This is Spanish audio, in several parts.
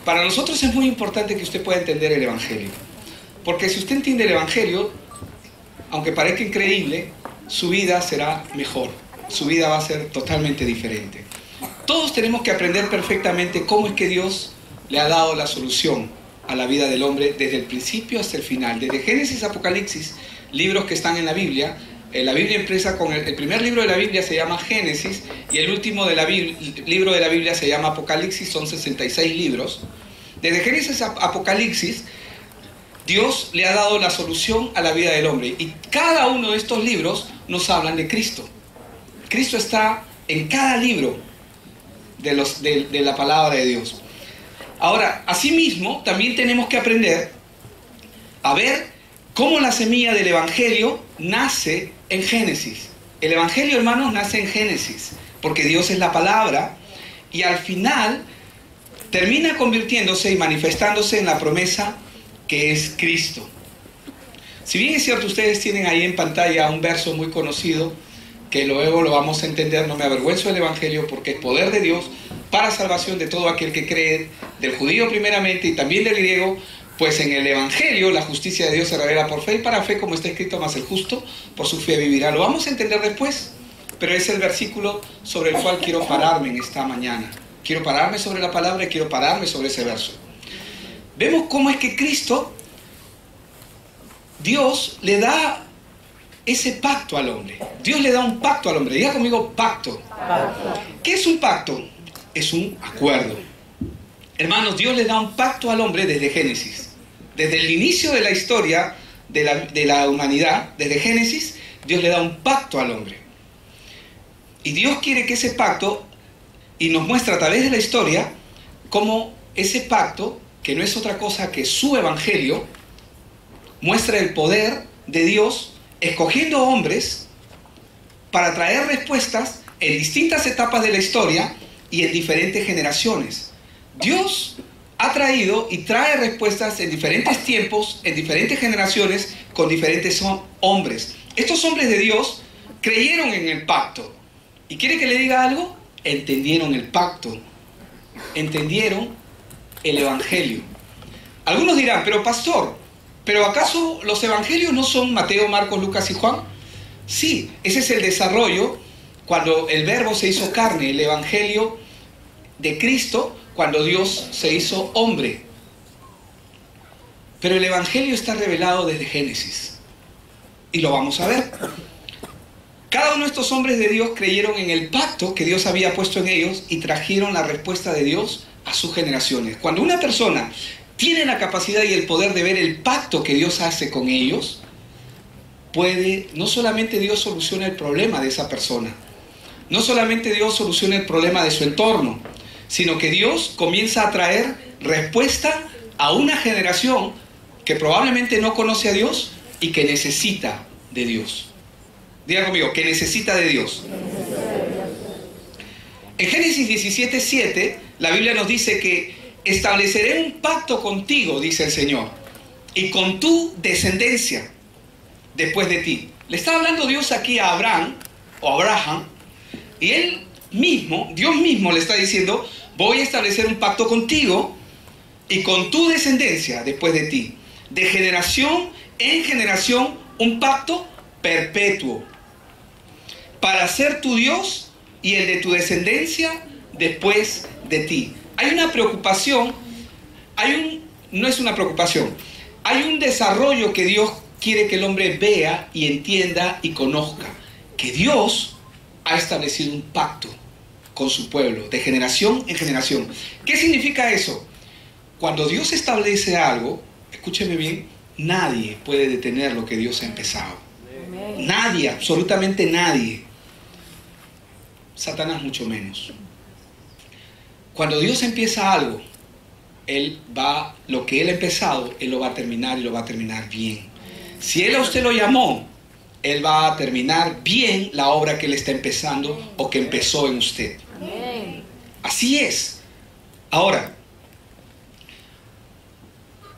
Para nosotros es muy importante que usted pueda entender el Evangelio. Porque si usted entiende el Evangelio, aunque parezca increíble, su vida será mejor. Su vida va a ser totalmente diferente. Todos tenemos que aprender perfectamente cómo es que Dios le ha dado la solución a la vida del hombre desde el principio hasta el final. Desde Génesis a Apocalipsis, libros que están en la Biblia. La Biblia empieza con el primer libro de la Biblia se llama Génesis y el último libro de la Biblia se llama Apocalipsis, son 66 libros. Desde Génesis a Apocalipsis, Dios le ha dado la solución a la vida del hombre y cada uno de estos libros nos hablan de Cristo. Cristo está en cada libro de la palabra de Dios. Ahora, asimismo, también tenemos que aprender a ver cómo la semilla del Evangelio nace en Génesis. El Evangelio, hermanos, nace en Génesis, porque Dios es la palabra, y al final termina convirtiéndose y manifestándose en la promesa que es Cristo. Si bien es cierto, ustedes tienen ahí en pantalla un verso muy conocido, que luego lo vamos a entender: no me avergüenzo del Evangelio, porque es poder de Dios para salvación de todo aquel que cree, del judío primeramente y también del griego. Pues en el Evangelio la justicia de Dios se revela por fe y para fe, como está escrito: mas el justo por su fe vivirá. Lo vamos a entender después, pero es el versículo sobre el cual quiero pararme en esta mañana. Quiero pararme sobre la palabra y quiero pararme sobre ese verso. Vemos cómo es que Cristo, Dios le da ese pacto al hombre. Dios le da un pacto al hombre. Diga conmigo: pacto. ¿Qué es un pacto? Es un acuerdo. Hermanos, Dios le da un pacto al hombre desde Génesis. Desde el inicio de la historia de la humanidad, desde Génesis, Dios le da un pacto al hombre. Y Dios quiere que ese pacto, y nos muestra a través de la historia, cómo ese pacto, que no es otra cosa que su Evangelio, muestra el poder de Dios escogiendo hombres para traer respuestas en distintas etapas de la historia y en diferentes generaciones. Dios ha traído y trae respuestas en diferentes tiempos, en diferentes generaciones, con diferentes hombres. Estos hombres de Dios creyeron en el pacto. ¿Y quiere que le diga algo? Entendieron el pacto. Entendieron el Evangelio. Algunos dirán: pero pastor, ¿pero acaso los evangelios no son Mateo, Marcos, Lucas y Juan? Sí, ese es el desarrollo cuando el Verbo se hizo carne, el Evangelio de Cristo, cuando Dios se hizo hombre. Pero el Evangelio está revelado desde Génesis. Y lo vamos a ver. Cada uno de estos hombres de Dios creyeron en el pacto que Dios había puesto en ellos y trajeron la respuesta de Dios a sus generaciones. Cuando una persona tiene la capacidad y el poder de ver el pacto que Dios hace con ellos, no solamente Dios soluciona el problema de esa persona, no solamente Dios soluciona el problema de su entorno, sino que Dios comienza a traer respuesta a una generación que probablemente no conoce a Dios y que necesita de Dios. Diga conmigo: que necesita de Dios. En Génesis 17:7, la Biblia nos dice que estableceré un pacto contigo, dice el Señor, y con tu descendencia después de ti. Le está hablando Dios aquí a Abraham, y Dios mismo le está diciendo: voy a establecer un pacto contigo y con tu descendencia después de ti. De generación en generación, un pacto perpetuo, para ser tu Dios y el de tu descendencia después de ti. Hay una preocupación, no es una preocupación, hay un desarrollo que Dios quiere que el hombre vea y entienda y conozca, que Dios ha establecido un pacto con su pueblo, de generación en generación. ¿Qué significa eso? Cuando Dios establece algo, escúcheme bien, nadie puede detener lo que Dios ha empezado. Nadie, absolutamente nadie. Satanás mucho menos. Cuando Dios empieza algo, lo que Él ha empezado, Él lo va a terminar y lo va a terminar bien. Si Él a usted lo llamó, Él va a terminar bien la obra que Él está empezando o que empezó en usted. Así es. Ahora,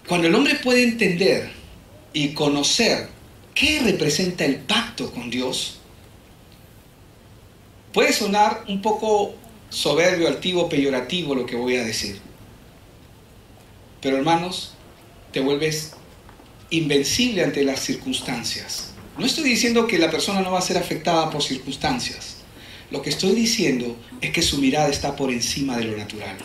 cuando el hombre puede entender y conocer qué representa el pacto con Dios, puede sonar un poco soberbio, altivo, peyorativo lo que voy a decir. pero hermanos, te vuelves invencible ante las circunstancias. No estoy diciendo que la persona no va a ser afectada por circunstancias. Lo que estoy diciendo es que su mirada está por encima de lo natural.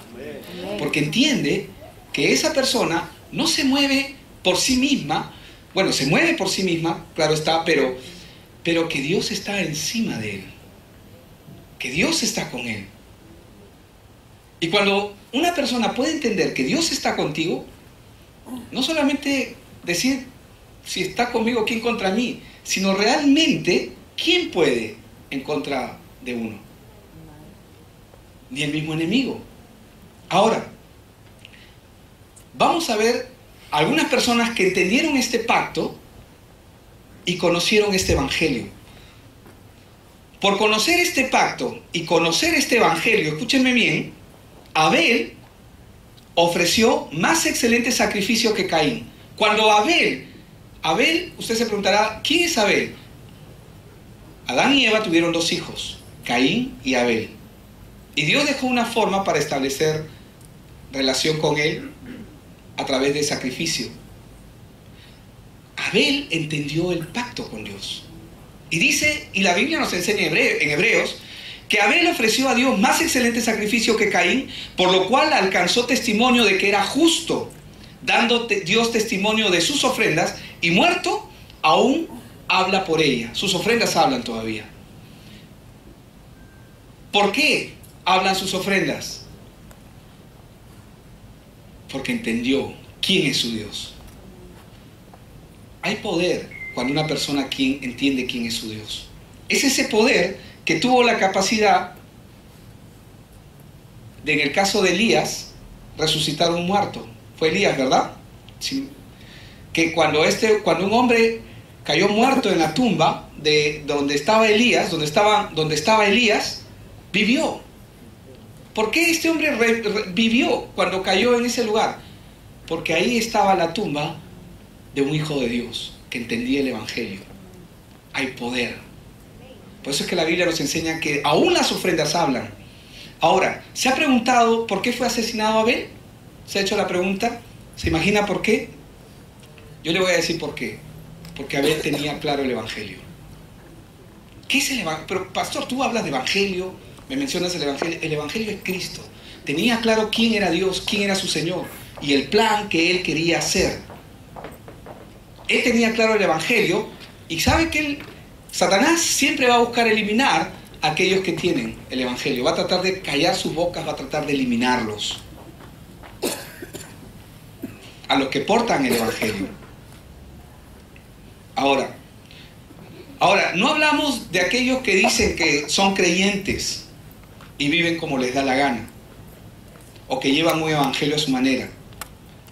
Porque entiende que esa persona no se mueve por sí misma. Bueno, se mueve por sí misma, claro está, pero que Dios está encima de él. Que Dios está con él. Y cuando una persona puede entender que Dios está contigo, no solamente decir si está conmigo, ¿quién contra mí? Sino realmente, ¿quién puede en contra de uno? Ni el mismo enemigo. Ahora, vamos a ver algunas personas que entendieron este pacto y conocieron este evangelio. Por conocer este pacto y conocer este evangelio, escúchenme bien, Abel ofreció más excelente sacrificio que Caín. Cuando Abel, usted se preguntará, ¿quién es Abel? Adán y Eva tuvieron dos hijos, Caín y Abel. Y Dios dejó una forma para establecer relación con él a través de sacrificio. Abel entendió el pacto con Dios. Y dice, y la Biblia nos enseña en Hebreos, que Abel ofreció a Dios más excelente sacrificio que Caín, por lo cual alcanzó testimonio de que era justo, dando Dios testimonio de sus ofrendas, y muerto aún habla por ella. Sus ofrendas hablan todavía. ¿Por qué hablan sus ofrendas? Porque entendió quién es su Dios. Hay poder cuando una persona entiende quién es su Dios. Es ese poder que tuvo la capacidad de, en el caso de Elías, resucitar a un muerto. Fue Elías, ¿verdad? Sí. Que cuando un hombre cayó muerto en la tumba de donde estaba Elías, donde estaba Elías, vivió. ¿Por qué este hombre vivió cuando cayó en ese lugar? Porque ahí estaba la tumba de un hijo de Dios que entendía el evangelio. Hay poder. Por eso es que la Biblia nos enseña que aún las ofrendas hablan. Ahora, ¿se ha preguntado por qué fue asesinado Abel? ¿Se ha hecho la pregunta? ¿Se imagina por qué? Yo le voy a decir por qué. Porque Abel tenía claro el evangelio. ¿Qué es el evangelio? Pero pastor, tú hablas de evangelio, me mencionas el evangelio. El evangelio es Cristo. Tenía claro quién era Dios, quién era su Señor y el plan que él quería hacer. Él tenía claro el evangelio y sabe que Satanás siempre va a buscar eliminar a aquellos que tienen el evangelio. Va a tratar de callar sus bocas, va a tratar de eliminarlos. A los que portan el evangelio. Ahora, no hablamos de aquellos que dicen que son creyentes y viven como les da la gana, o que llevan un evangelio a su manera.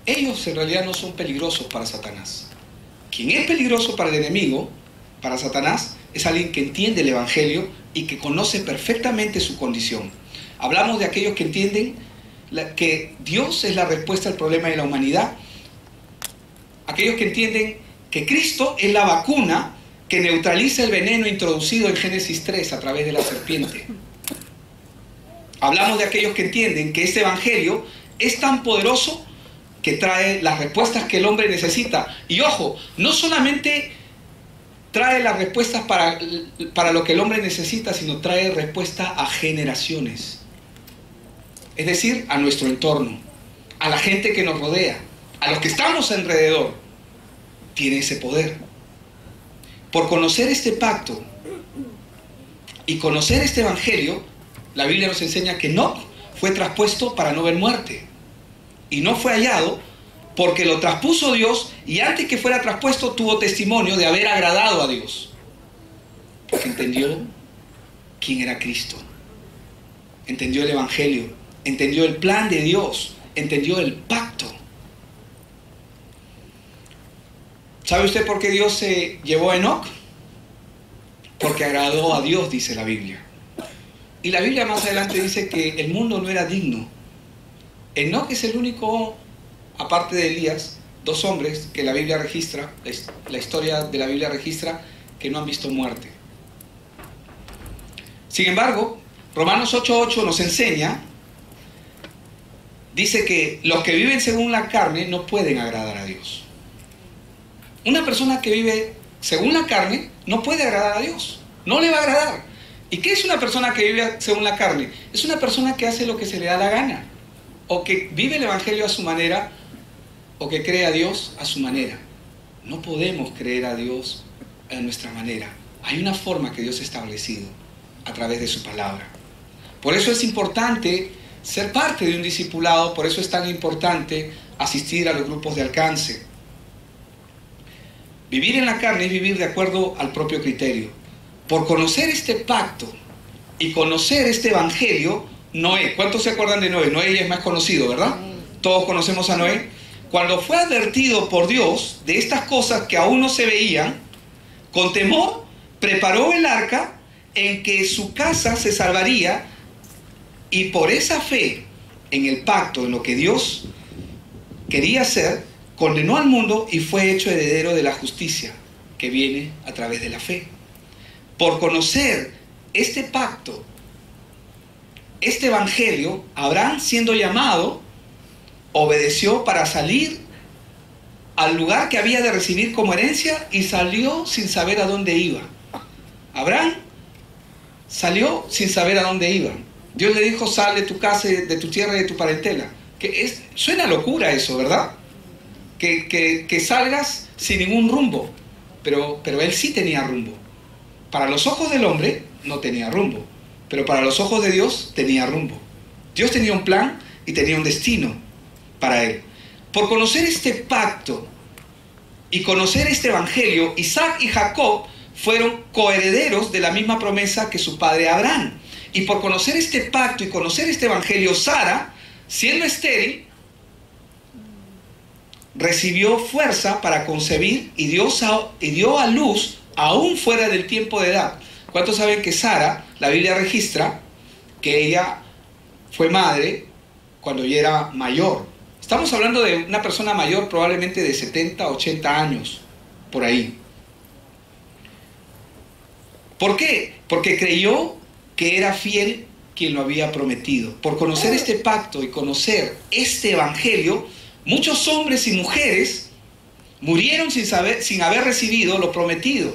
Ellos en realidad no son peligrosos para Satanás. Quien es peligroso para el enemigo, para Satanás, es alguien que entiende el evangelio y que conoce perfectamente su condición. Hablamos de aquellos que entienden que Dios es la respuesta al problema de la humanidad. Aquellos que entienden que Cristo es la vacuna que neutraliza el veneno introducido en Génesis 3 a través de la serpiente. Hablamos de aquellos que entienden que este evangelio es tan poderoso que trae las respuestas que el hombre necesita. Y ojo, no solamente trae las respuestas para lo que el hombre necesita, sino trae respuesta a generaciones. Es decir, a nuestro entorno, a la gente que nos rodea, a los que estamos alrededor. Tiene ese poder. Por conocer este pacto y conocer este evangelio, la Biblia nos enseña que Enoc fue traspuesto para no ver muerte. Y no fue hallado porque lo traspuso Dios, y antes que fuera traspuesto tuvo testimonio de haber agradado a Dios. Porque entendió quién era Cristo. Entendió el evangelio. Entendió el plan de Dios. Entendió el pacto. ¿Sabe usted por qué Dios se llevó a Enoc? Porque agradó a Dios, dice la Biblia. Y la Biblia más adelante dice que el mundo no era digno. Enoc es el único, aparte de Elías, dos hombres que la Biblia registra, la historia de la Biblia registra, que no han visto muerte. Sin embargo, Romanos 8:8 nos enseña dice que los que viven según la carne no pueden agradar a Dios. Una persona que vive según la carne no puede agradar a Dios, no le va a agradar. ¿Y qué es una persona que vive según la carne? Es una persona que hace lo que se le da la gana, o que vive el evangelio a su manera, o que cree a Dios a su manera. No podemos creer a Dios a nuestra manera. Hay una forma que Dios ha establecido a través de su palabra. Por eso es importante ser parte de un discipulado, por eso es tan importante asistir a los grupos de alcance. Vivir en la carne es vivir de acuerdo al propio criterio. Por conocer este pacto y conocer este evangelio, Noé, ¿cuántos se acuerdan de Noé? Noé ya es más conocido, ¿verdad? Todos conocemos a Noé. Cuando fue advertido por Dios de estas cosas que aún no se veían, con temor preparó el arca en que su casa se salvaría, y por esa fe en el pacto, en lo que Dios quería hacer, condenó al mundo y fue hecho heredero de la justicia que viene a través de la fe. Por conocer este pacto, este evangelio, Abraham, siendo llamado, obedeció para salir al lugar que había de recibir como herencia y salió sin saber a dónde iba. Abraham salió sin saber a dónde iba. Dios le dijo: sal de tu casa, de tu tierra y de tu parentela. Suena locura eso, ¿verdad? Que salgas sin ningún rumbo. Pero él sí tenía rumbo. Para los ojos del hombre no tenía rumbo, pero para los ojos de Dios tenía rumbo. Dios tenía un plan y tenía un destino para él. Por conocer este pacto y conocer este evangelio, Isaac y Jacob fueron coherederos de la misma promesa que su padre Abraham. Y por conocer este pacto y conocer este evangelio, Sara, siendo estéril, recibió fuerza para concebir y dio a luz aún fuera del tiempo de edad. ¿Cuántos saben que Sara, la Biblia registra que ella fue madre cuando ya era mayor? Estamos hablando de una persona mayor, probablemente de 70, 80 años, por ahí. ¿Por qué? Porque creyó que era fiel quien lo había prometido. Por conocer este pacto y conocer este evangelio, muchos hombres y mujeres murieron sin haber recibido lo prometido.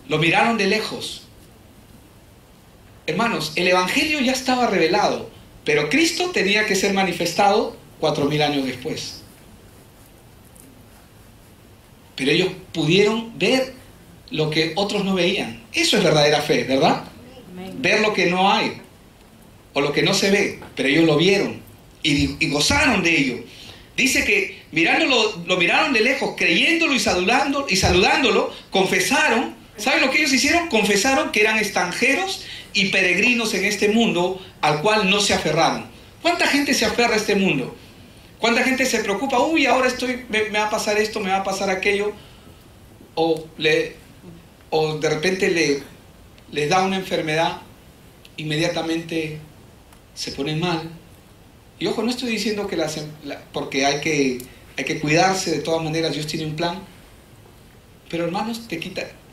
Lo miraron de lejos. Hermanos, el evangelio ya estaba revelado, pero Cristo tenía que ser manifestado 4000 años después. Pero ellos pudieron ver lo que otros no veían. Eso es verdadera fe, ¿verdad? Ver lo que no hay o lo que no se ve, pero ellos lo vieron y gozaron de ello. Dice que lo miraron de lejos, creyéndolo y saludándolo, confesaron. ¿Saben lo que ellos hicieron? Confesaron que eran extranjeros y peregrinos en este mundo al cual no se aferraron. ¿Cuánta gente se aferra a este mundo? ¿Cuánta gente se preocupa? Uy, ahora me va a pasar esto, me va a pasar aquello. O de repente les da una enfermedad, inmediatamente se ponen mal. Y ojo, no estoy diciendo que porque hay que cuidarse, de todas maneras Dios tiene un plan. Pero hermanos,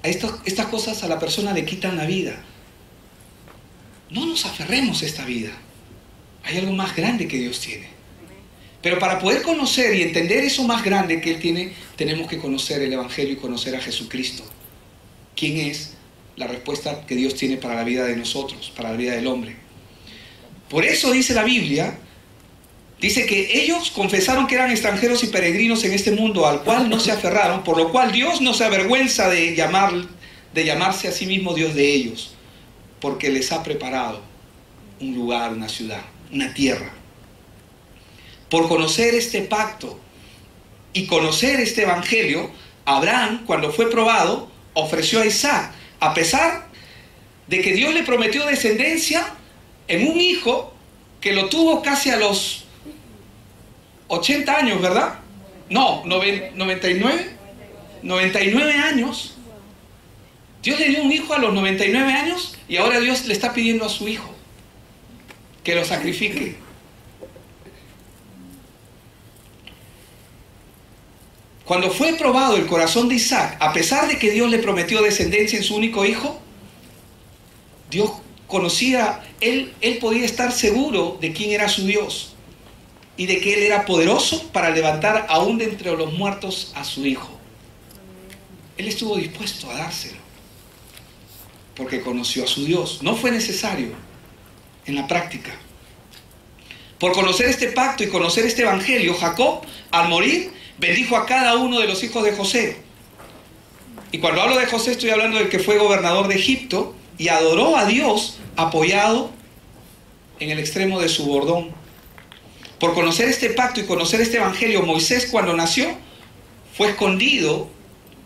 estas cosas a la persona le quitan la vida. No nos aferremos a esta vida. Hay algo más grande que Dios tiene. Pero para poder conocer y entender eso más grande que Él tiene, tenemos que conocer el evangelio y conocer a Jesucristo. ¿Quién es? La respuesta que Dios tiene para la vida de nosotros, para la vida del hombre. Por eso dice la Biblia, dice que ellos confesaron que eran extranjeros y peregrinos en este mundo al cual no se aferraron, por lo cual Dios no se avergüenza de llamarse a sí mismo Dios de ellos, porque les ha preparado un lugar, una ciudad, una tierra. Por conocer este pacto y conocer este evangelio, Abraham, cuando fue probado, ofreció a Isaac, a pesar de que Dios le prometió descendencia en un hijo que lo tuvo casi a los 80 años, ¿verdad? No, 99 años. Dios le dio un hijo a los 99 años y ahora Dios le está pidiendo a su hijo que lo sacrifique. Cuando fue probado el corazón de Isaac, a pesar de que Dios le prometió descendencia en su único hijo, Dios conocía, él podía estar seguro de quién era su Dios. y de que Él era poderoso para levantar aún de entre los muertos a su hijo. Él estuvo dispuesto a dárselo, porque conoció a su Dios. No fue necesario en la práctica. Por conocer este pacto y conocer este evangelio, Jacob, al morir, bendijo a cada uno de los hijos de José. Y cuando hablo de José, estoy hablando del que fue gobernador de Egipto y adoró a Dios apoyado en el extremo de su bordón. Por conocer este pacto y conocer este evangelio, Moisés, cuando nació, fue escondido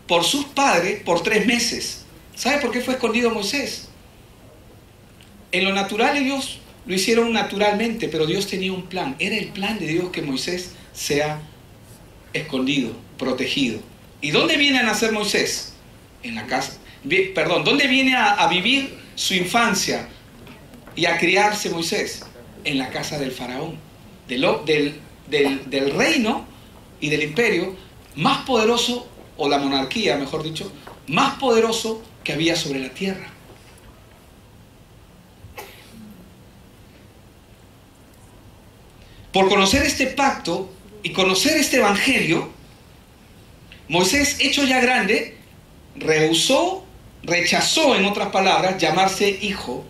por sus padres por 3 meses. ¿Sabe por qué fue escondido Moisés? En lo natural ellos lo hicieron naturalmente, pero Dios tenía un plan. Era el plan de Dios que Moisés sea escondido, protegido. ¿Y dónde viene a nacer Moisés? En la casa. Perdón, ¿dónde viene a vivir su infancia y a criarse Moisés? En la casa del faraón, del reino y del imperio más poderoso, o la monarquía, mejor dicho, más poderoso que había sobre la tierra. Por conocer este pacto y conocer este evangelio, Moisés, hecho ya grande, rechazó, en otras palabras, llamarse hijo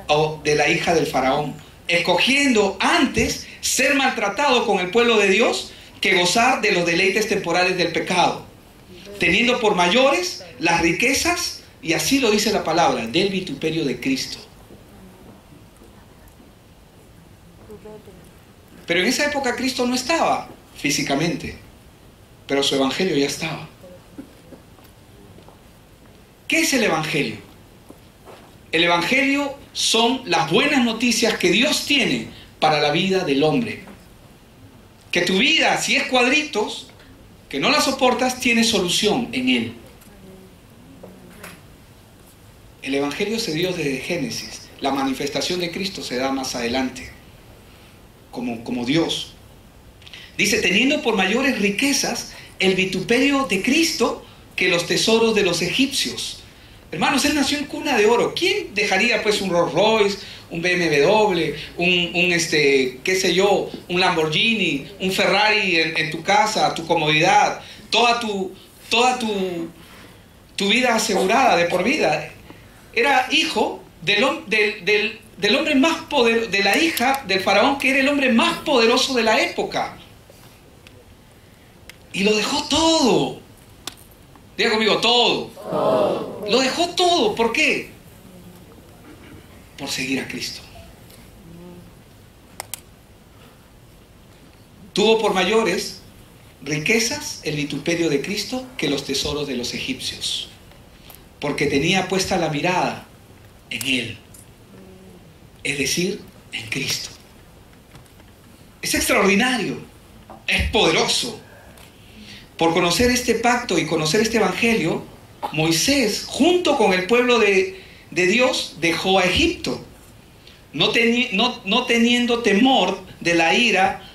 o de la hija del faraón, escogiendo antes ser maltratado con el pueblo de Dios que gozar de los deleites temporales del pecado, teniendo por mayores las riquezas, y así lo dice la palabra, del vituperio de Cristo. Pero en esa época Cristo no estaba físicamente, pero su evangelio ya estaba. ¿Qué es el evangelio? El evangelio son las buenas noticias que Dios tiene para la vida del hombre. Que tu vida, si es cuadritos, que no la soportas, tiene solución en Él. El evangelio se dio desde Génesis. La manifestación de Cristo se da más adelante, como Dios. Dice, teniendo por mayores riquezas el vituperio de Cristo que los tesoros de los egipcios. Hermanos, Él nació en cuna de oro. ¿Quién dejaría pues un Rolls Royce, un BMW, qué sé yo, un Lamborghini, un Ferrari en tu casa, tu comodidad, toda tu vida asegurada de por vida? Era hijo del hombre más poderoso, de la hija del faraón, que era el hombre más poderoso de la época. Y lo dejó todo. Diga conmigo, todo. Todo. Lo dejó todo. ¿Por qué? Por seguir a Cristo. Tuvo por mayores riquezas el vituperio de Cristo que los tesoros de los egipcios, porque tenía puesta la mirada en Él, es decir, en Cristo. Es extraordinario, es poderoso. Por conocer este pacto y conocer este evangelio, Moisés, junto con el pueblo de Dios, dejó a Egipto, no teniendo temor de la ira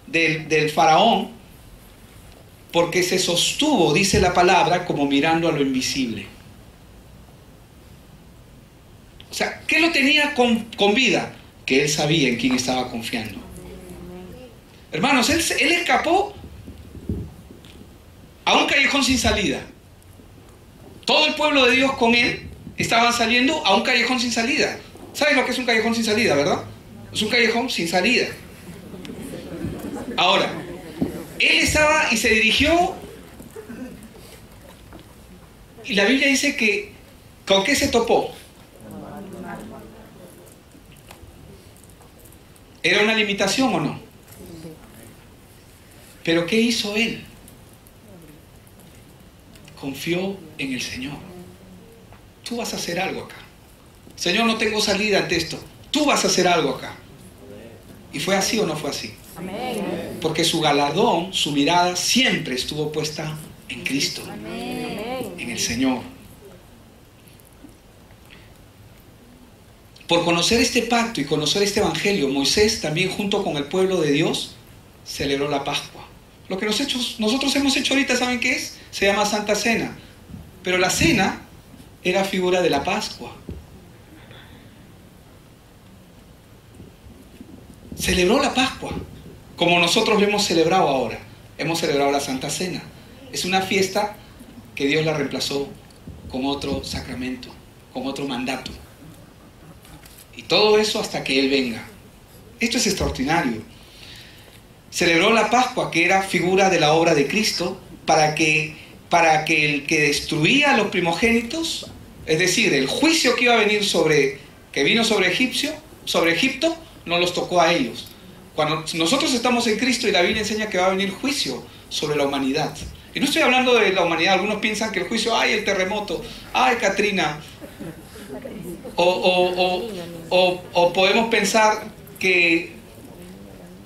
del faraón, porque se sostuvo, dice la palabra, como mirando a lo invisible. O sea, ¿qué lo tenía con vida? Que él sabía en quién estaba confiando. Hermanos, él escapó a un callejón sin salida. Todo el pueblo de Dios con él estaban saliendo a un callejón sin salida. ¿Sabes lo que es un callejón sin salida, verdad? Es un callejón sin salida. Ahora, él estaba y se dirigió, y la Biblia dice que ¿con qué se topó? ¿Era una limitación o no? ¿Pero qué hizo él? Confió en el Señor. Tú vas a hacer algo acá. Señor, no tengo salida ante esto. Tú vas a hacer algo acá. ¿Y fue así o no fue así? Amén. Porque su galardón, su mirada siempre estuvo puesta en Cristo. Amén. En el Señor. Por conocer este pacto y conocer este evangelio, Moisés también, junto con el pueblo de Dios, celebró la Pascua. Lo que nosotros hemos hecho ahorita, ¿saben qué es? Se llama Santa Cena. Pero la cena era figura de la Pascua. Celebró la Pascua como nosotros lo hemos celebrado ahora. Hemos celebrado la Santa Cena. Es una fiesta que Dios la reemplazó con otro sacramento, con otro mandato. Y todo eso hasta que Él venga. Esto es extraordinario. Celebró la Pascua, que era figura de la obra de Cristo, para que el que destruía a los primogénitos, es decir, el juicio que iba a venir que vino sobre Egipto, no los tocó a ellos. Cuando nosotros estamos en Cristo, y la Biblia enseña que va a venir juicio sobre la humanidad. Y no estoy hablando de la humanidad. Algunos piensan que el juicio, ¡ay, el terremoto! ¡Ay, Katrina! O podemos pensar que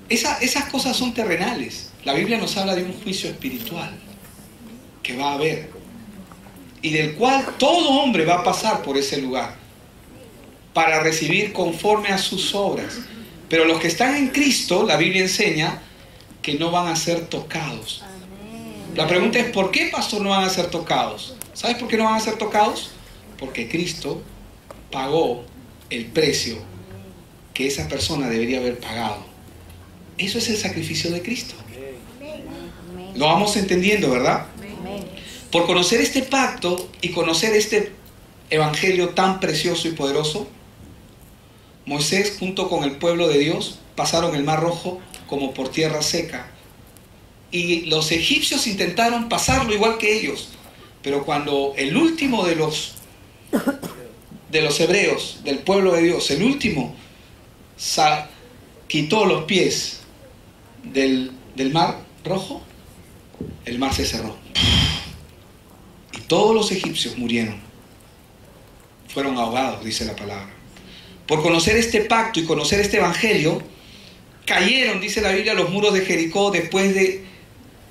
esas cosas son terrenales. La Biblia nos habla de un juicio espiritual que va a haber, y del cual todo hombre va a pasar por ese lugar para recibir conforme a sus obras. Pero los que están en Cristo, la Biblia enseña que no van a ser tocados. La pregunta es, ¿por qué, pastor, no van a ser tocados? ¿Sabes por qué no van a ser tocados? Porque Cristo pagó el precio que esa persona debería haber pagado. Eso es el sacrificio de Cristo. Lo vamos entendiendo, ¿verdad? Por conocer este pacto y conocer este evangelio tan precioso y poderoso, Moisés junto con el pueblo de Dios pasaron el Mar Rojo como por tierra seca. Y los egipcios intentaron pasarlo igual que ellos. Pero cuando el último de los hebreos, del pueblo de Dios, el último, quitó los pies del Mar Rojo, el mar se cerró. Y todos los egipcios murieron. Fueron ahogados, dice la palabra. Por conocer este pacto y conocer este evangelio, cayeron, dice la Biblia, los muros de Jericó después de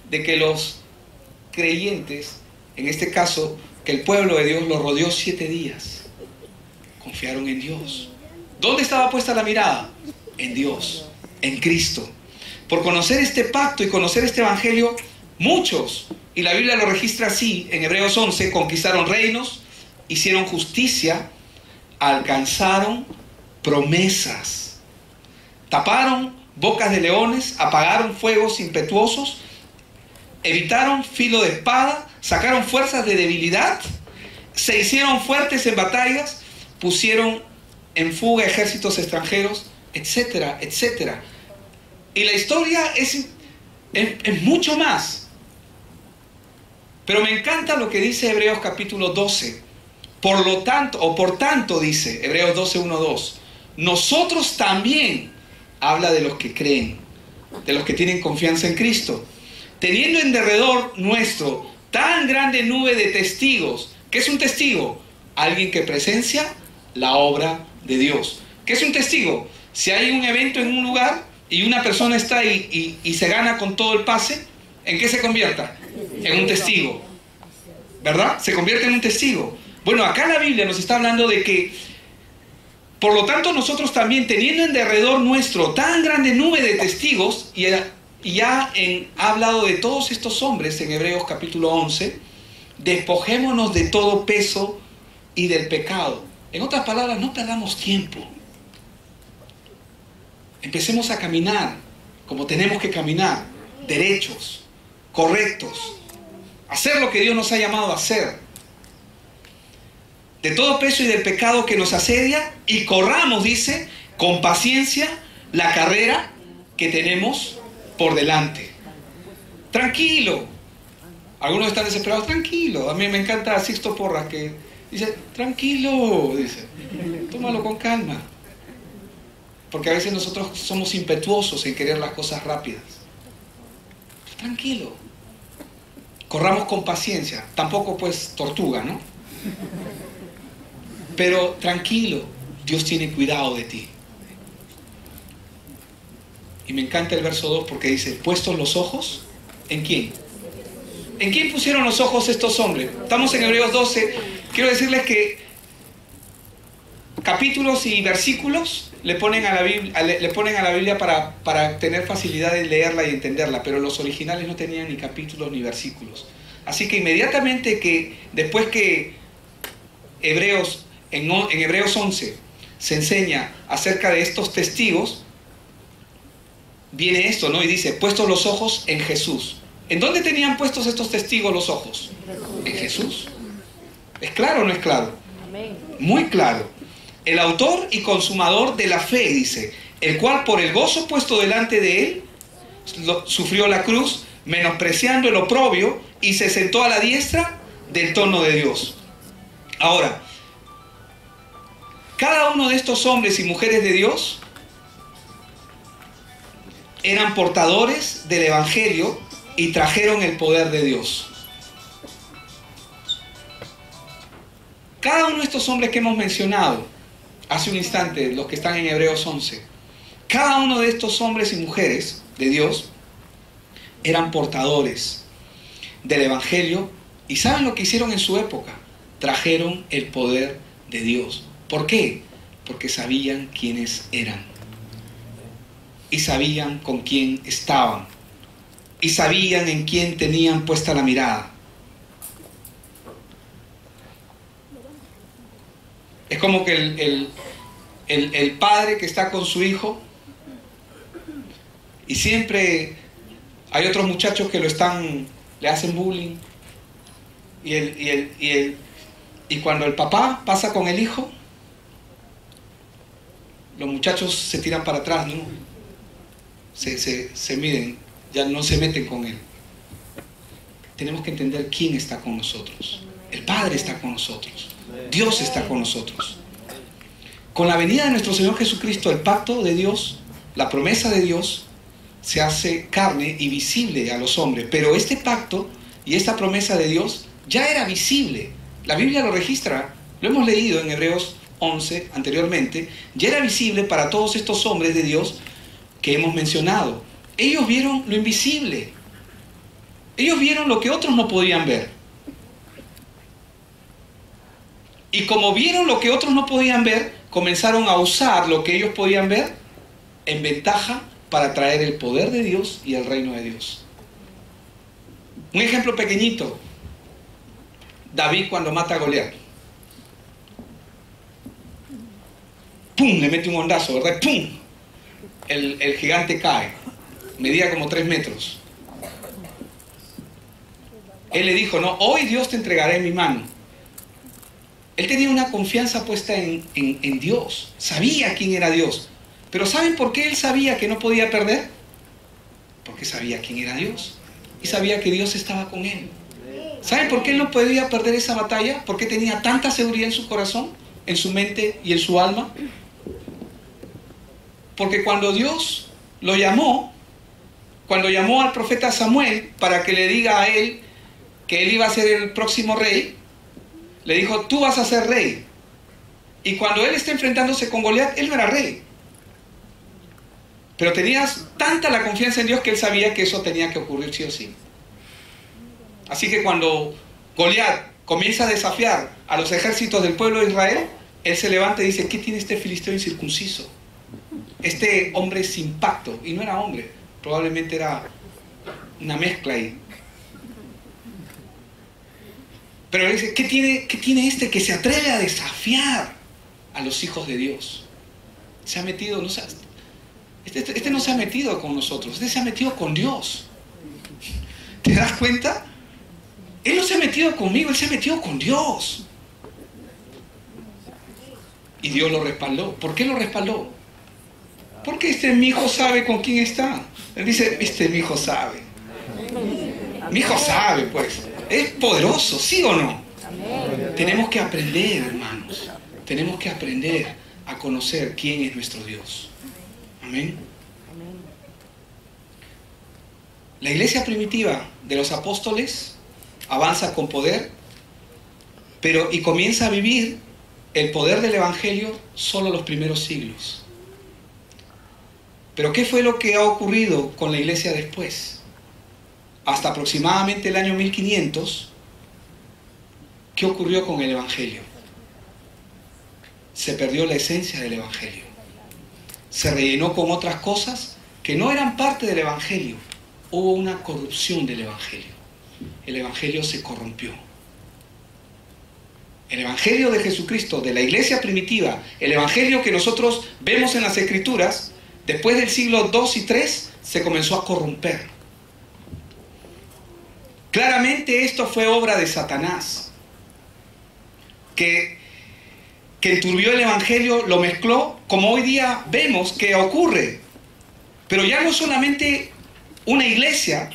que los creyentes, en este caso, que el pueblo de Dios los rodeó 7 días. Confiaron en Dios. ¿Dónde estaba puesta la mirada? En Dios, en Cristo. Por conocer este pacto y conocer este evangelio, muchos, y la Biblia lo registra así, en Hebreos 11, conquistaron reinos, hicieron justicia, alcanzaron promesas, taparon bocas de leones, apagaron fuegos impetuosos, evitaron filo de espada, sacaron fuerzas de debilidad, se hicieron fuertes en batallas, pusieron en fuga ejércitos extranjeros, etcétera, etcétera. Y la historia es mucho más. Pero me encanta lo que dice Hebreos capítulo 12. Por tanto, dice Hebreos 12, 1, 2. Nosotros también, habla de los que creen, de los que tienen confianza en Cristo, teniendo en derredor nuestro tan grande nube de testigos. ¿Qué es un testigo? Alguien que presencia la obra de Dios. ¿Qué es un testigo? Si hay un evento en un lugar y una persona está ahí y se gana con todo el pase, ¿en qué se convierta? En un testigo, ¿verdad? Se convierte en un testigo. Bueno, acá la Biblia nos está hablando de que, por lo tanto, nosotros también, teniendo en derredor nuestro tan grande nube de testigos, y ha hablado de todos estos hombres en Hebreos capítulo 11, despojémonos de todo peso y del pecado. En otras palabras, no perdamos tiempo. Empecemos a caminar como tenemos que caminar, derechos, correctos, hacer lo que Dios nos ha llamado a hacer. De todo peso y del pecado que nos asedia, y corramos, dice, con paciencia la carrera que tenemos por delante. Tranquilo. Algunos están desesperados. Tranquilo. A mí me encanta Sixto Porras, que dice, tranquilo, dice, tómalo con calma. Porque a veces nosotros somos impetuosos en querer las cosas rápidas. Tranquilo. Corramos con paciencia. Tampoco pues tortuga, ¿no? Pero tranquilo, Dios tiene cuidado de ti. Y me encanta el verso 2 porque dice, puestos los ojos, ¿en quién? ¿En quién pusieron los ojos estos hombres? Estamos en Hebreos 12. Quiero decirles que capítulos y versículos le ponen a la Biblia para tener facilidad de leerla y entenderla, pero los originales no tenían ni capítulos ni versículos. Así que inmediatamente después que en Hebreos 11 se enseña acerca de estos testigos, viene esto, ¿no? Y dice, puestos los ojos en Jesús. ¿En dónde tenían puestos estos testigos los ojos? En Jesús. ¿Es claro o no es claro? Muy claro. El autor y consumador de la fe, dice, el cual por el gozo puesto delante de él, sufrió la cruz, menospreciando el oprobio, y se sentó a la diestra del trono de Dios. Ahora, cada uno de estos hombres y mujeres de Dios eran portadores del Evangelio y trajeron el poder de Dios. Cada uno de estos hombres que hemos mencionado hace un instante, los que están en Hebreos 11, cada uno de estos hombres y mujeres de Dios eran portadores del Evangelio. ¿Y saben lo que hicieron en su época? Trajeron el poder de Dios. ¿Por qué? Porque sabían quiénes eran. Y sabían con quién estaban. Y sabían en quién tenían puesta la mirada. Es como que el padre que está con su hijo y siempre hay otros muchachos que le hacen bullying y cuando el papá pasa con el hijo, los muchachos se tiran para atrás, ¿no? Se miden, ya no se meten con él. Tenemos que entender quién está con nosotros. El Padre está con nosotros. Dios está con nosotros. Con la venida de nuestro Señor Jesucristo, el pacto de Dios, la promesa de Dios, se hace carne y visible a los hombres. Pero este pacto y esta promesa de Dios ya era visible. La Biblia lo registra, lo hemos leído en Hebreos 11 anteriormente. Ya era visible para todos estos hombres de Dios que hemos mencionado. Ellos vieron lo invisible. Ellos vieron lo que otros no podían ver. Y como vieron lo que otros no podían ver, comenzaron a usar lo que ellos podían ver en ventaja para traer el poder de Dios y el reino de Dios. Un ejemplo pequeñito. David cuando mata a Goliat. ¡Pum! Le mete un hondazo, ¿verdad? ¡Pum! El gigante cae. Medía como 3 metros. Él le dijo, no, hoy Dios te entregará en mi mano. Él tenía una confianza puesta en Dios. Sabía quién era Dios. Pero ¿saben por qué él sabía que no podía perder? Porque sabía quién era Dios. Y sabía que Dios estaba con él. ¿Saben por qué él no podía perder esa batalla? Porque tenía tanta seguridad en su corazón, en su mente y en su alma. Porque cuando Dios lo llamó, cuando llamó al profeta Samuel para que le diga a él que él iba a ser el próximo rey, le dijo, tú vas a ser rey. Y cuando él está enfrentándose con Goliat, él no era rey. Pero tenía tanta la confianza en Dios que él sabía que eso tenía que ocurrir sí o sí. Así que cuando Goliat comienza a desafiar a los ejércitos del pueblo de Israel, él se levanta y dice, ¿qué tiene este filisteo incircunciso? Este hombre sin pacto. Y no era hombre, probablemente era una mezcla ahí. Pero él dice, ¿qué tiene este que se atreve a desafiar a los hijos de Dios? Se ha metido, este no se ha metido con nosotros, este se ha metido con Dios. ¿Te das cuenta? Él no se ha metido conmigo, él se ha metido con Dios. Y Dios lo respaldó. ¿Por qué lo respaldó? Porque mi hijo sabe con quién está. Él dice, mi hijo sabe. Mi hijo sabe, pues. Es poderoso, ¿sí o no? Amén. Tenemos que aprender, hermanos. Tenemos que aprender a conocer quién es nuestro Dios. Amén. Amén. La iglesia primitiva de los apóstoles avanza con poder, y comienza a vivir el poder del Evangelio solo los primeros siglos. Pero ¿qué fue lo que ha ocurrido con la iglesia después? Hasta aproximadamente el año 1500, ¿qué ocurrió con el Evangelio? Se perdió la esencia del Evangelio. Se rellenó con otras cosas que no eran parte del Evangelio. Hubo una corrupción del Evangelio. El Evangelio se corrompió. El Evangelio de Jesucristo, de la iglesia primitiva, el Evangelio que nosotros vemos en las Escrituras, después del siglo II y III, se comenzó a corromper. Claramente esto fue obra de Satanás, que enturbió el evangelio, lo mezcló, como hoy día vemos que ocurre. Pero ya no solamente una iglesia,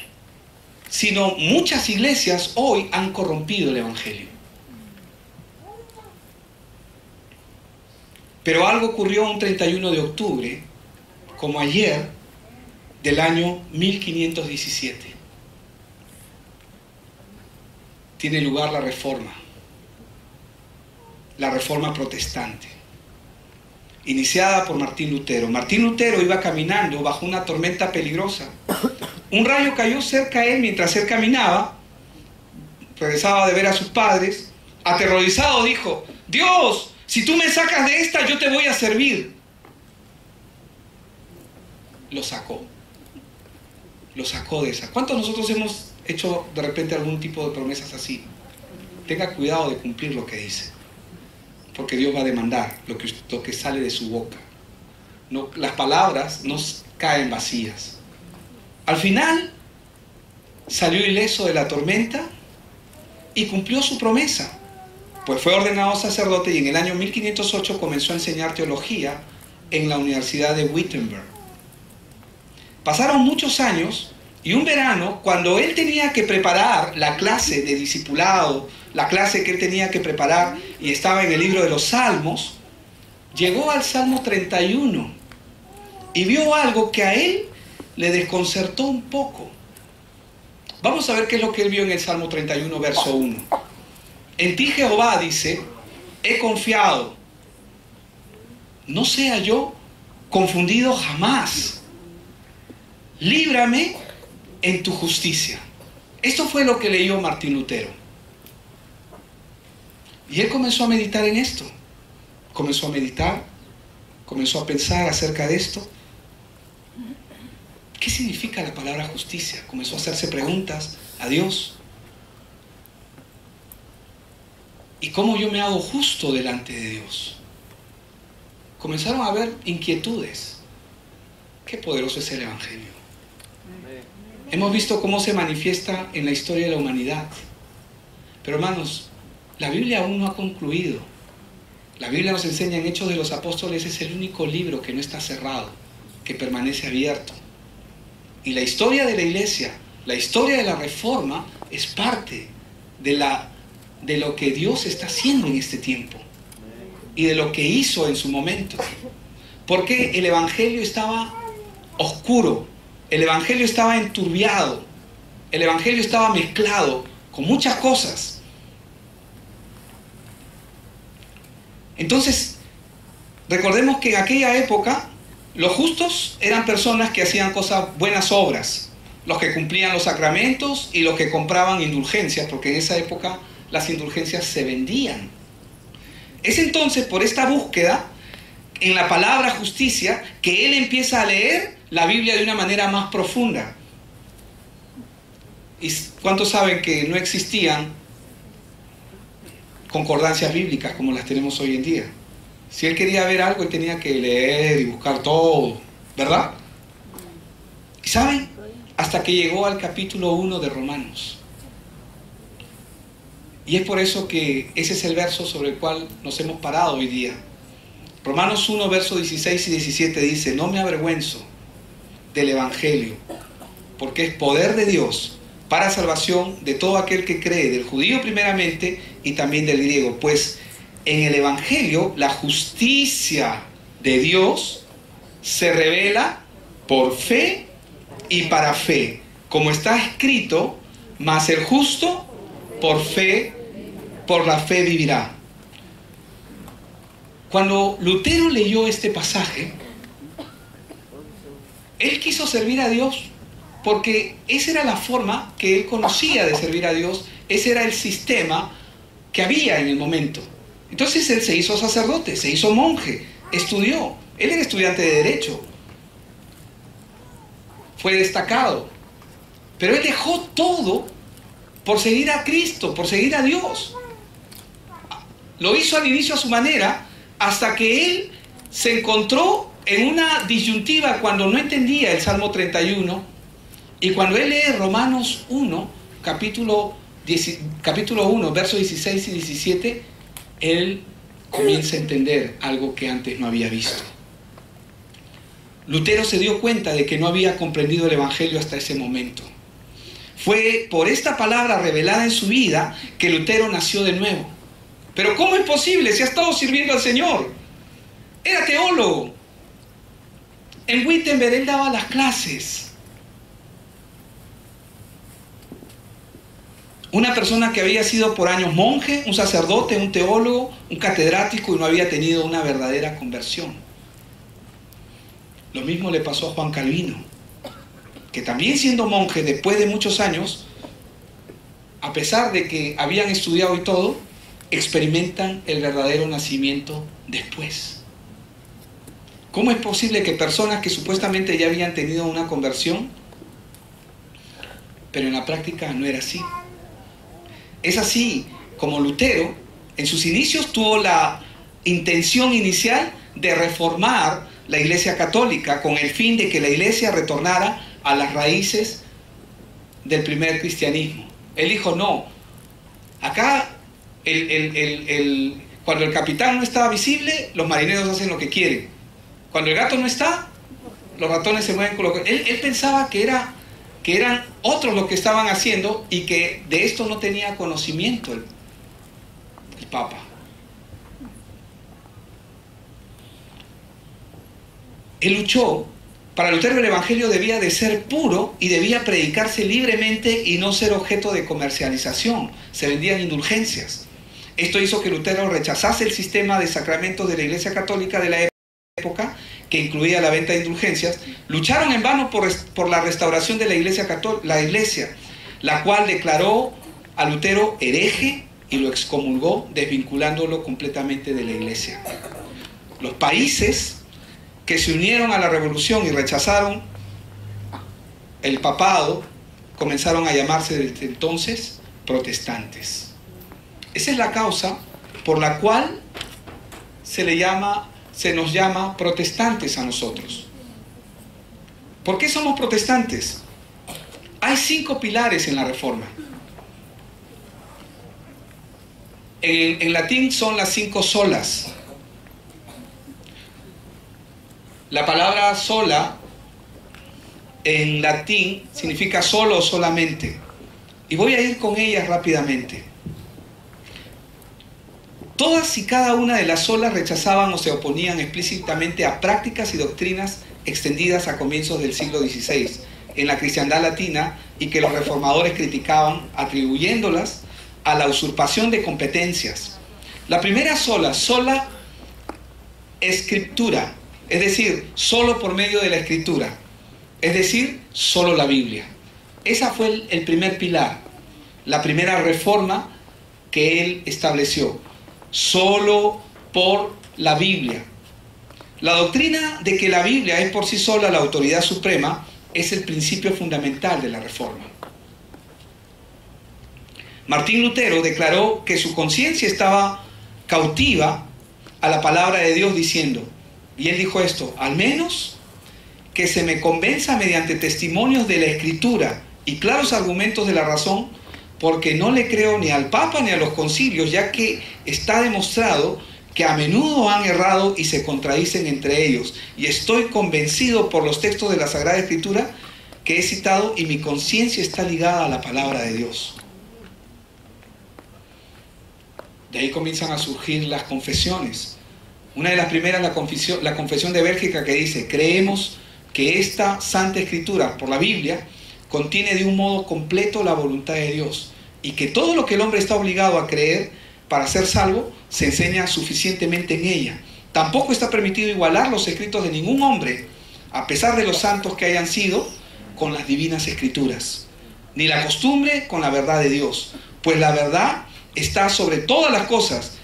sino muchas iglesias hoy han corrompido el evangelio. Pero algo ocurrió un 31 de octubre, como ayer, del año 1517. Tiene lugar la reforma protestante, iniciada por Martín Lutero. Martín Lutero iba caminando bajo una tormenta peligrosa. Un rayo cayó cerca de él mientras él caminaba, regresaba de ver a sus padres. Aterrorizado dijo: Dios, si tú me sacas de esta, yo te voy a servir. Lo sacó de esa. ¿Cuántos de nosotros hemos hecho de repente algún tipo de promesas así? Tenga cuidado de cumplir lo que dice, porque Dios va a demandar lo que sale de su boca. No, las palabras no caen vacías. Al final salió ileso de la tormenta y cumplió su promesa, pues fue ordenado sacerdote y en el año 1508 comenzó a enseñar teología en la Universidad de Wittenberg. Pasaron muchos años y un verano, cuando él tenía que preparar la clase de discipulado, la clase que él tenía que preparar, y estaba en el libro de los Salmos, llegó al Salmo 31 y vio algo que a él le desconcertó un poco. Vamos a ver qué es lo que él vio en el Salmo 31, verso 1. En ti, Jehová, dice, he confiado. No sea yo confundido jamás. Líbrame en tu justicia. Esto fue lo que leyó Martín Lutero. Y él comenzó a meditar en esto. Comenzó a meditar, comenzó a pensar acerca de esto. ¿Qué significa la palabra justicia? Comenzó a hacerse preguntas a Dios. ¿Y cómo yo me hago justo delante de Dios? Comenzaron a haber inquietudes. Qué poderoso es el evangelio. Hemos visto cómo se manifiesta en la historia de la humanidad. Pero hermanos, la Biblia aún no ha concluido. La Biblia nos enseña en Hechos de los Apóstoles, es el único libro que no está cerrado, que permanece abierto. Y la historia de la iglesia, la historia de la reforma, es parte de lo que Dios está haciendo en este tiempo y de lo que hizo en su momento. Porque el evangelio estaba oscuro, el evangelio estaba enturbiado, el evangelio estaba mezclado con muchas cosas. Entonces, recordemos que en aquella época los justos eran personas que hacían buenas obras, los que cumplían los sacramentos y los que compraban indulgencias, porque en esa época las indulgencias se vendían. Es entonces por esta búsqueda en la palabra justicia que él empieza a leer la Biblia de una manera más profunda. ¿Y cuántos saben que no existían concordancias bíblicas como las tenemos hoy en día? Si él quería ver algo, él tenía que leer y buscar todo, ¿verdad? ¿Y saben? Hasta que llegó al capítulo 1 de Romanos. Y es por eso que ese es el verso sobre el cual nos hemos parado hoy día. Romanos 1, versos 16 y 17 dice: no me avergüenzo del evangelio, porque es poder de Dios para salvación de todo aquel que cree, del judío primeramente y también del griego. Pues en el evangelio la justicia de Dios se revela por fe y para fe, como está escrito: mas el justo por la fe vivirá. Cuando Lutero leyó este pasaje, él quiso servir a Dios porque esa era la forma que él conocía de servir a Dios, ese era el sistema que había en el momento. Entonces él se hizo sacerdote, se hizo monje, estudió, él era estudiante de Derecho, fue destacado, pero él dejó todo por seguir a Cristo, por seguir a Dios. Lo hizo al inicio a su manera, hasta que él se encontró en una disyuntiva cuando no entendía el Salmo 31, y cuando él lee Romanos 1, capítulo 1, versos 16 y 17, él comienza a entender algo que antes no había visto. Lutero se dio cuenta de que no había comprendido el Evangelio hasta ese momento. Fue por esta palabra revelada en su vida que Lutero nació de nuevo. Pero ¿cómo es posible si ha estado sirviendo al Señor? Era teólogo. En Wittenberg él daba las clases. Una persona que había sido por años monje, un sacerdote, un teólogo, un catedrático y no había tenido una verdadera conversión. Lo mismo le pasó a Juan Calvino, que también siendo monje después de muchos años, a pesar de que habían estudiado y todo, experimentan el verdadero nacimiento después. ¿Cómo es posible que personas que supuestamente ya habían tenido una conversión, pero en la práctica no era así? Es así como Lutero, en sus inicios, tuvo la intención inicial de reformar la Iglesia Católica con el fin de que la Iglesia retornara a las raíces del primer cristianismo. Él dijo, no, acá cuando el capitán no estaba visible, los marineros hacen lo que quieren. Cuando el gato no está, los ratones se mueven con lo que... Él pensaba que eran otros los que estaban haciendo y que de esto no tenía conocimiento el Papa. Él luchó. Para Lutero el Evangelio debía de ser puro y debía predicarse libremente y no ser objeto de comercialización. Se vendían indulgencias. Esto hizo que Lutero rechazase el sistema de sacramentos de la Iglesia Católica de la época, que incluía la venta de indulgencias. Lucharon en vano por la restauración de la Iglesia Católica, la cual declaró a Lutero hereje y lo excomulgó, desvinculándolo completamente de la Iglesia. Los países que se unieron a la revolución y rechazaron el papado comenzaron a llamarse desde entonces protestantes. Esa es la causa por la cual se nos llama protestantes a nosotros. ¿Por qué somos protestantes? Hay 5 pilares en la Reforma. En latín son las 5 solas. La palabra sola en latín significa solo o solamente. Y voy a ir con ellas rápidamente. Todas y cada una de las solas rechazaban o se oponían explícitamente a prácticas y doctrinas extendidas a comienzos del siglo XVI en la cristiandad latina y que los reformadores criticaban, atribuyéndolas a la usurpación de competencias. La primera sola escritura, es decir, solo por medio de la escritura, es decir, solo la Biblia. Esa fue el primer pilar, la primera reforma que él estableció. Solo por la Biblia. La doctrina de que la Biblia es por sí sola la autoridad suprema es el principio fundamental de la Reforma. Martín Lutero declaró que su conciencia estaba cautiva a la palabra de Dios diciendo, y él dijo esto, al menos que se me convenza mediante testimonios de la Escritura y claros argumentos de la razón, porque no le creo ni al Papa ni a los concilios, ya que está demostrado que a menudo han errado y se contradicen entre ellos. Y estoy convencido por los textos de la Sagrada Escritura que he citado y mi conciencia está ligada a la palabra de Dios. De ahí comienzan a surgir las confesiones. Una de las primeras, la confesión de Bélgica, que dice, creemos que esta Santa Escritura, por la Biblia, contiene de un modo completo la voluntad de Dios y que todo lo que el hombre está obligado a creer para ser salvo se enseña suficientemente en ella. Tampoco está permitido igualar los escritos de ningún hombre, a pesar de los santos que hayan sido, con las divinas escrituras, ni la costumbre con la verdad de Dios, pues la verdad está sobre todas las cosas,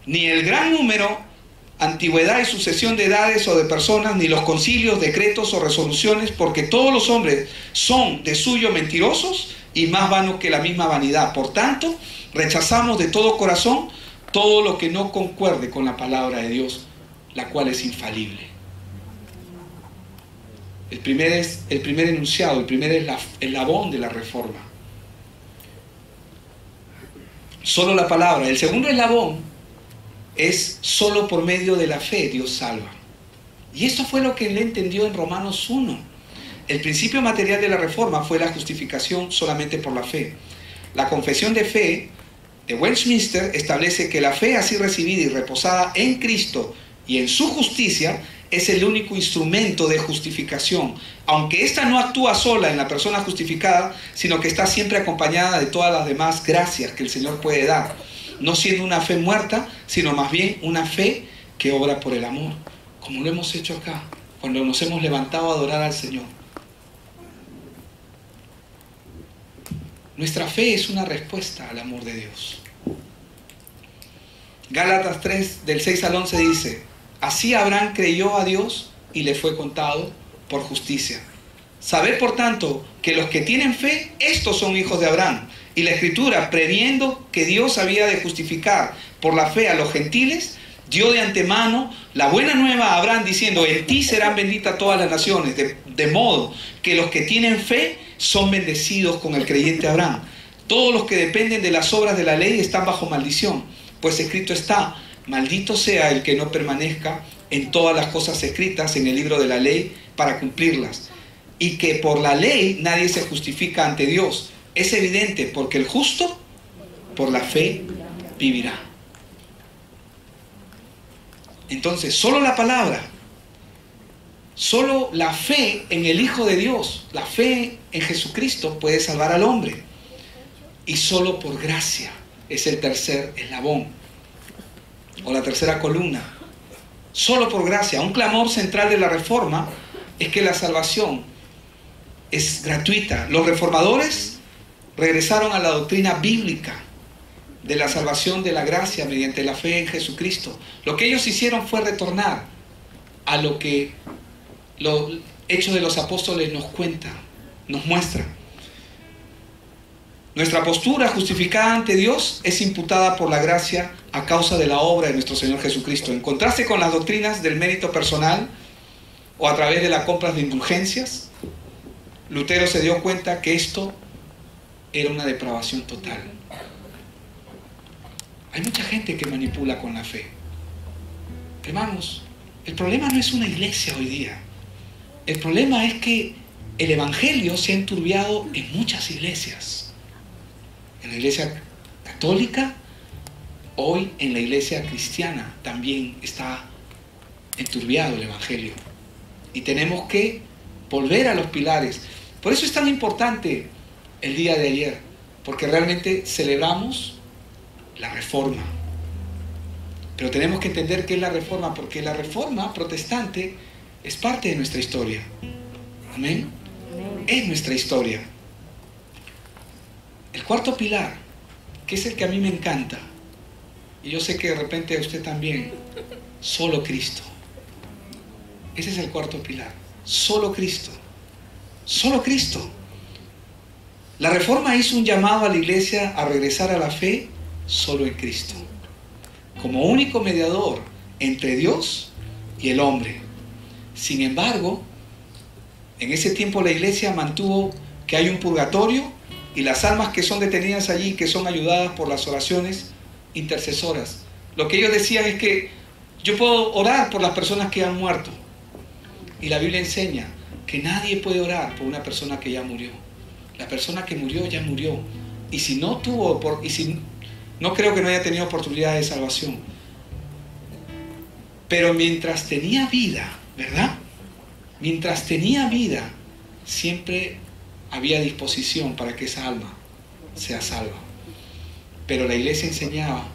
ni el gran número, antigüedad y sucesión de edades o de personas, ni los concilios, decretos o resoluciones, porque todos los hombres son de suyo mentirosos y más vanos que la misma vanidad. Por tanto, rechazamos de todo corazón todo lo que no concuerde con la palabra de Dios, la cual es infalible. El primer enunciado, el primer eslabón de la reforma. Solo la palabra. El segundo eslabón es solo por medio de la fe Dios salva. Y esto fue lo que él entendió en Romanos 1. El principio material de la reforma fue la justificación solamente por la fe. La confesión de fe de Westminster establece que la fe así recibida y reposada en Cristo y en su justicia es el único instrumento de justificación, aunque ésta no actúa sola en la persona justificada, sino que está siempre acompañada de todas las demás gracias que el Señor puede dar, no siendo una fe muerta, sino más bien una fe que obra por el amor, como lo hemos hecho acá, cuando nos hemos levantado a adorar al Señor. Nuestra fe es una respuesta al amor de Dios. Gálatas 3, del 6 al 11 dice: así Abraham creyó a Dios y le fue contado por justicia. Sabed por tanto que los que tienen fe, estos son hijos de Abraham. Y la Escritura, previendo que Dios había de justificar por la fe a los gentiles, dio de antemano la buena nueva a Abraham diciendo: en ti serán benditas todas las naciones, de modo que los que tienen fe son bendecidos con el creyente Abraham. Todos los que dependen de las obras de la ley están bajo maldición, pues escrito está: maldito sea el que no permanezca en todas las cosas escritas en el libro de la ley para cumplirlas. Y que por la ley nadie se justifica ante Dios. Es evidente, porque el justo por la fe vivirá. Entonces, solo la palabra, solo la fe en el Hijo de Dios, la fe en Jesucristo puede salvar al hombre. Y solo por gracia es el tercer eslabón, o la tercera columna. Solo por gracia. Un clamor central de la reforma es que la salvación es gratuita. Los reformadores regresaron a la doctrina bíblica de la salvación de la gracia mediante la fe en Jesucristo. Lo que ellos hicieron fue retornar a lo que los Hechos de los Apóstoles nos cuentan, nos muestran. Nuestra postura justificada ante Dios es imputada por la gracia a causa de la obra de nuestro Señor Jesucristo. En contraste con las doctrinas del mérito personal o a través de la compra de indulgencias, Lutero se dio cuenta que esto era una depravación total. Hay mucha gente que manipula con la fe. Hermanos, el problema no es una iglesia hoy día. El problema es que el evangelio se ha enturbiado en muchas iglesias. En la iglesia católica, hoy en la iglesia cristiana también está enturbiado el evangelio. Y tenemos que volver a los pilares. Por eso es tan importante el día de ayer, porque realmente celebramos la reforma. Pero tenemos que entender qué es la reforma, porque la reforma protestante es parte de nuestra historia. Amén. Es nuestra historia. El cuarto pilar, que es el que a mí me encanta, y yo sé que de repente a usted también, solo Cristo. Ese es el cuarto pilar. Solo Cristo. Solo Cristo. La reforma hizo un llamado a la iglesia a regresar a la fe solo en Cristo, como único mediador entre Dios y el hombre. Sin embargo, en ese tiempo la iglesia mantuvo que hay un purgatorio y las almas que son detenidas allí, que son ayudadas por las oraciones intercesoras. Lo que ellos decían es que yo puedo orar por las personas que han muerto, y la Biblia enseña que nadie puede orar por una persona que ya murió. La persona que murió ya murió, y si no tuvo, no creo que no haya tenido oportunidad de salvación. Pero mientras tenía vida, ¿verdad? Mientras tenía vida, siempre había disposición para que esa alma sea salva. Pero la iglesia enseñaba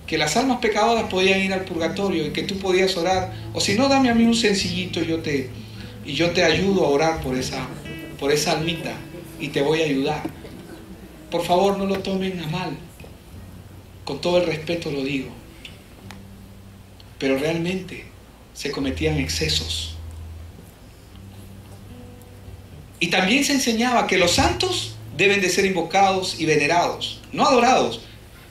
que las almas pecadoras podían ir al purgatorio y que tú podías orar, o si no, dame a mí un sencillito y yo te ayudo a orar por esa almita y te voy a ayudar. Por favor, no lo tomen a mal. Con todo el respeto lo digo. Pero realmente se cometían excesos. Y también se enseñaba que los santos deben de ser invocados y venerados, no adorados,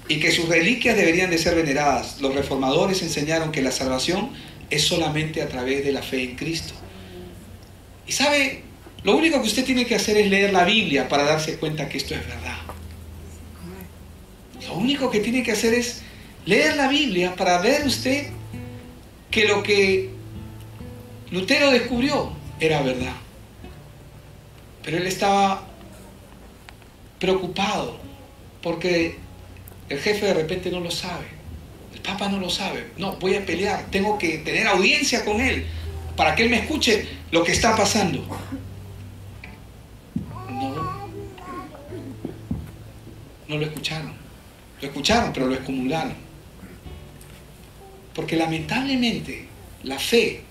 y que sus reliquias deberían de ser veneradas. Los reformadores enseñaron que la salvación es solamente a través de la fe en Cristo. Y sabe, lo único que usted tiene que hacer es leer la Biblia para darse cuenta que esto es verdad. Lo único que tiene que hacer es leer la Biblia para ver usted que lo que Lutero descubrió era verdad. Pero él estaba preocupado porque el jefe de repente no lo sabe, el Papa no lo sabe. No, voy a pelear, tengo que tener audiencia con él para que él me escuche lo que está pasando. No lo escucharon. Lo escucharon, pero lo excomulgaron. Porque lamentablemente la fe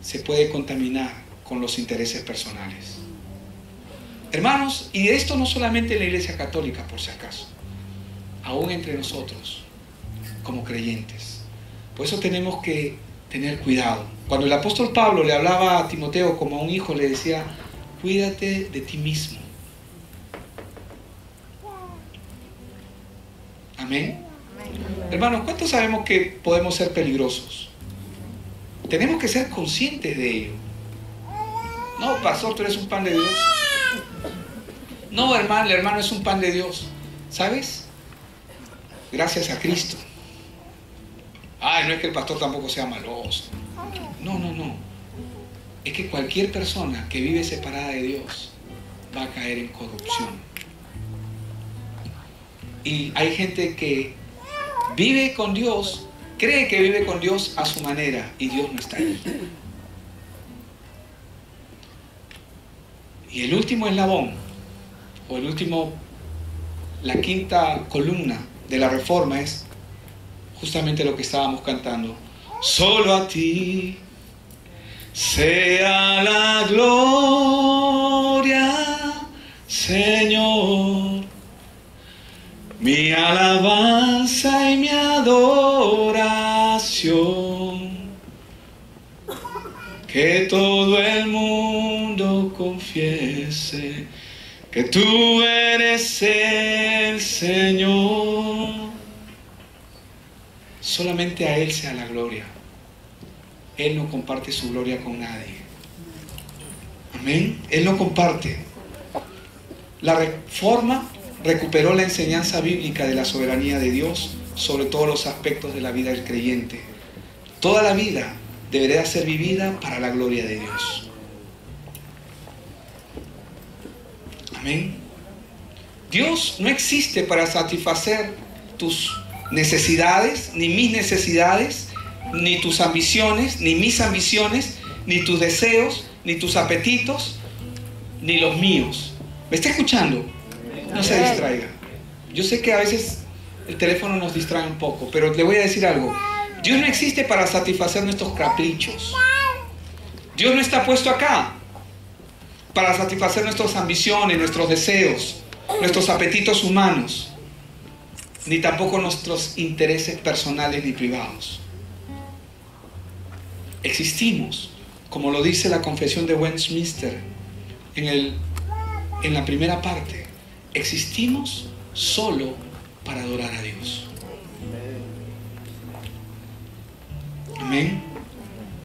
se puede contaminar con los intereses personales. Hermanos, y esto no solamente en la Iglesia Católica, por si acaso, aún entre nosotros, como creyentes. Por eso tenemos que tener cuidado. Cuando el apóstol Pablo le hablaba a Timoteo como a un hijo, le decía, cuídate de ti mismo. Amén. Hermanos, ¿cuántos sabemos que podemos ser peligrosos? Tenemos que ser conscientes de ello. No, pastor, tú eres un pan de Dios. No, hermano, el hermano es un pan de Dios. ¿Sabes? Gracias a Cristo. Ay, no es que el pastor tampoco sea maloso. No. Es que cualquier persona que vive separada de Dios va a caer en corrupción. Y hay gente que vive con Dios, cree que vive con Dios a su manera y Dios no está ahí. Y el último eslabón, o la quinta columna de la reforma es justamente lo que estábamos cantando. Solo a ti sea la gloria, Señor, mi alabanza y mi adoración, que todo el mundo confiese que tú eres el Señor. Solamente a Él sea la gloria. Él no comparte su gloria con nadie. Amén. Él no comparte. La reforma recuperó la enseñanza bíblica de la soberanía de Dios sobre todos los aspectos de la vida del creyente. Toda la vida debería ser vivida para la gloria de Dios. Amén. Dios no existe para satisfacer tus necesidades, ni mis necesidades, ni tus ambiciones, ni mis ambiciones, ni tus deseos, ni tus apetitos, ni los míos. ¿Me está escuchando? No se distraiga. Yo sé que a veces el teléfono nos distrae un poco, pero le voy a decir algo. Dios no existe para satisfacer nuestros caprichos. Dios no está puesto acá para satisfacer nuestras ambiciones, nuestros deseos, nuestros apetitos humanos, ni tampoco nuestros intereses personales ni privados. Existimos, como lo dice la Confesión de Westminster en la primera parte, existimos solo para adorar a Dios. Amén.